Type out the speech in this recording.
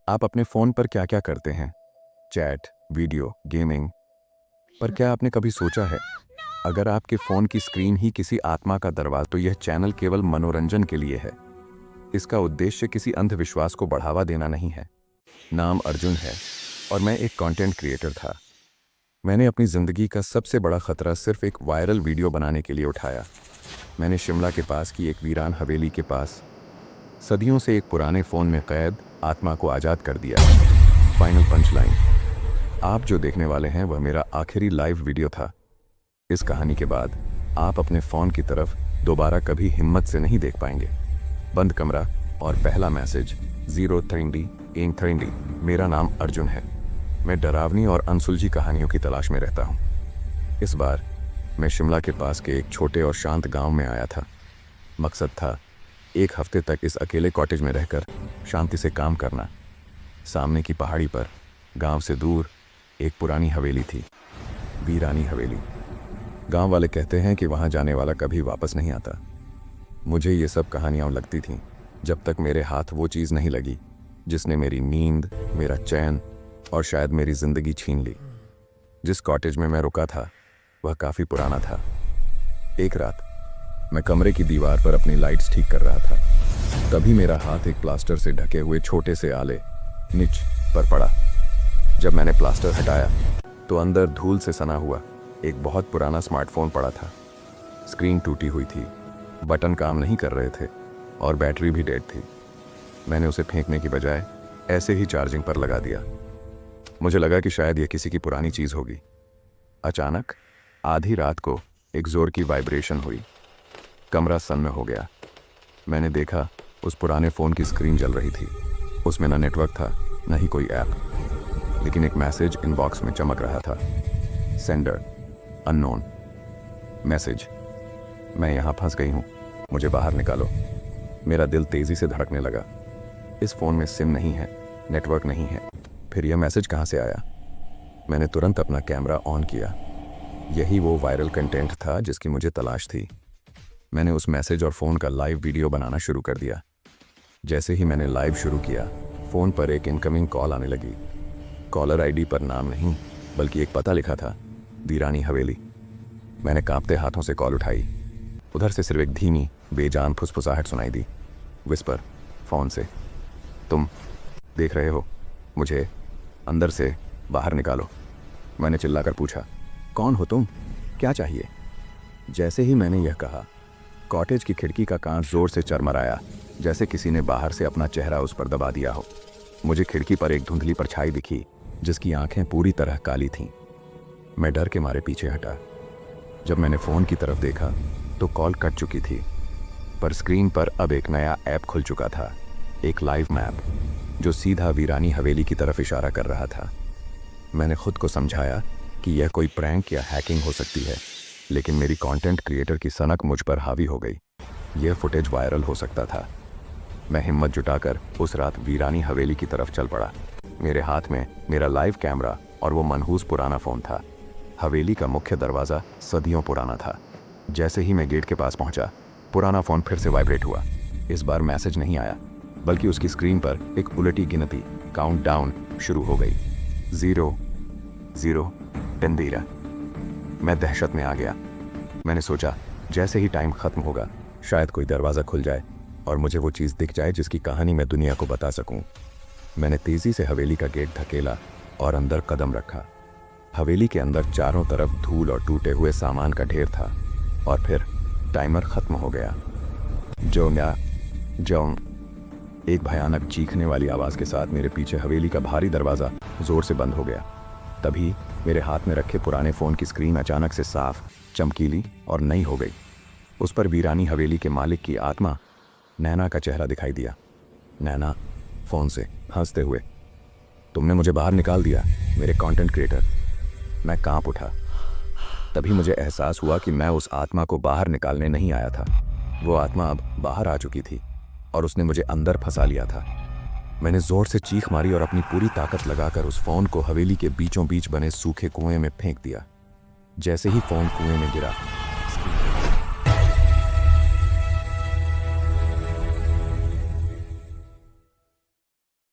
आप अपने फ़ोन पर क्या क्या करते हैं? Chat, video, gaming. पर क्या आपने कभी सोचा है, अगर आपके फ़ोन की स्क्रीन ही किसी आत्मा का दरवाज़ा, तो यह चैनल केवल मनोरंजन के लिए है। इसका उद्देश्य किसी अंधविश्वास को बढ़ावा देना नहीं है। नाम अर्जुन है और मैं एक कंटेंट क्रिएटर था। मैंने अपनी ज़िंदगी का सबसे बड़ा खतरा सिर्फ एक वायरल वीडियो बनाने के लिए उठाया। मैंने शिमला के पास की एक वीरान हवेली के पास सदियों से एक पुराने फ़ोन में कैद आत्मा को आज़ाद कर दिया। फाइनल पंचलाइन, आप जो देखने वाले हैं वह मेरा आखिरी लाइव वीडियो था। इस कहानी के बाद आप अपने फ़ोन की तरफ दोबारा कभी हिम्मत से नहीं देख पाएंगे। बंद कमरा और पहला मैसेज 030 मेरा नाम अर्जुन है। मैं डरावनी और अनसुलझी कहानियों की तलाश में रहता हूँ। इस बार मैं शिमला के पास के एक छोटे और शांत गांव में आया था। मकसद था एक हफ्ते तक इस अकेले कॉटेज में रहकर शांति से काम करना। सामने की पहाड़ी पर गांव से दूर एक पुरानी हवेली थी, वीरानी हवेली। गांव वाले कहते हैं कि वहां जाने वाला कभी वापस नहीं आता। मुझे ये सब कहानियाँ लगती थीं जब तक मेरे हाथ वो चीज़ नहीं लगी जिसने मेरी नींद, मेरा चैन और शायद मेरी ज़िंदगी छीन ली। जिस कॉटेज में मैं रुका था वह काफ़ी पुराना था। एक रात मैं कमरे की दीवार पर अपनी लाइट्स ठीक कर रहा था, तभी मेरा हाथ एक प्लास्टर से ढके हुए छोटे से आले निच पर पड़ा। जब मैंने प्लास्टर हटाया तो अंदर धूल से सना हुआ एक बहुत पुराना स्मार्टफोन पड़ा था। स्क्रीन टूटी हुई थी, बटन काम नहीं कर रहे थे और बैटरी भी डेड थी। मैंने उसे फेंकने की बजाय ऐसे ही चार्जिंग पर लगा दिया। मुझे लगा कि शायद यह किसी की पुरानी चीज़ होगी। अचानक आधी रात को एक ज़ोर की वाइब्रेशन हुई। कमरा सन्न हो गया। मैंने देखा उस पुराने फ़ोन की स्क्रीन जल रही थी। उसमें न नेटवर्क था, न ही कोई ऐप, लेकिन एक मैसेज इनबॉक्स में चमक रहा था। Sender unknown. मैसेज, मैं यहाँ फंस गई हूँ, मुझे बाहर निकालो। मेरा दिल तेज़ी से धड़कने लगा। इस फ़ोन में सिम नहीं है, नेटवर्क नहीं है, फिर यह मैसेज कहाँ से आया? मैंने तुरंत अपना कैमरा ऑन किया। यही वो वायरल कंटेंट था जिसकी मुझे तलाश थी। मैंने उस मैसेज और फ़ोन का लाइव वीडियो बनाना शुरू कर दिया। जैसे ही मैंने लाइव शुरू किया, फ़ोन पर एक इनकमिंग कॉल आने लगी। कॉलर आईडी पर नाम नहीं बल्कि एक पता लिखा था, वीरानी हवेली। मैंने कांपते हाथों से कॉल उठाई। उधर से सिर्फ एक धीमी बेजान फुसफुसाहट सुनाई दी। विस्पर फ़ोन से, तुम देख रहे हो मुझे? अंदर से बाहर निकालो। मैंने चिल्लाकर पूछा, कौन हो तुम? क्या चाहिए? जैसे ही मैंने यह कहा, कॉटेज की खिड़की का कांच जोर से चरमराया, जैसे किसी ने बाहर से अपना चेहरा उस पर दबा दिया हो। मुझे खिड़की पर एक धुंधली परछाई दिखी जिसकी आंखें पूरी तरह काली थीं। मैं डर के मारे पीछे हटा। जब मैंने फ़ोन की तरफ देखा तो कॉल कट चुकी थी, पर स्क्रीन पर अब एक नया ऐप खुल चुका था, एक लाइव मैप जो सीधा वीरानी हवेली की तरफ इशारा कर रहा था। मैंने खुद को समझाया कि यह कोई प्रैंक या हैकिंग हो सकती है, लेकिन मेरी कंटेंट क्रिएटर की सनक मुझ पर हावी हो गई। यह फुटेज वायरल हो सकता था। मैं हिम्मत जुटाकर उस रात वीरानी हवेली की तरफ चल पड़ा। मेरे हाथ में मेरा लाइव कैमरा और वो मनहूस पुराना फ़ोन था। हवेली का मुख्य दरवाज़ा सदियों पुराना था। जैसे ही मैं गेट के पास पहुंचा, पुराना फ़ोन फिर से वाइब्रेट हुआ। इस बार मैसेज नहीं आया, बल्कि उसकी स्क्रीन पर एक उलटी गिनती काउंटडाउन शुरू हो गई। 0 0 10। मैं दहशत में आ गया। मैंने सोचा जैसे ही टाइम ख़त्म होगा शायद कोई दरवाज़ा खुल जाए और मुझे वो चीज़ दिख जाए जिसकी कहानी मैं दुनिया को बता सकूं। मैंने तेज़ी से हवेली का गेट धकेला और अंदर कदम रखा। हवेली के अंदर चारों तरफ धूल और टूटे हुए सामान का ढेर था। और फिर टाइमर ख़त्म हो गया। जो एक भयानक चीखने वाली आवाज़ के साथ मेरे पीछे हवेली का भारी दरवाज़ा ज़ोर से बंद हो गया। तभी मेरे हाथ में रखे पुराने फ़ोन की स्क्रीन अचानक से साफ, चमकीली और नई हो गई। उस पर वीरानी हवेली के मालिक की आत्मा नैना का चेहरा दिखाई दिया। नैना फ़ोन से हंसते हुए, तुमने मुझे बाहर निकाल दिया मेरे कंटेंट क्रिएटर। मैं कांप उठा। तभी मुझे एहसास हुआ कि मैं उस आत्मा को बाहर निकालने नहीं आया था। वो आत्मा अब बाहर आ चुकी थी और उसने मुझे अंदर फंसा लिया था। मैंने ज़ोर से चीख मारी और अपनी पूरी ताकत लगाकर उस फ़ोन को हवेली के बीचों बीच बने सूखे कुएं में फेंक दिया। जैसे ही फ़ोन कुएं में गिरा,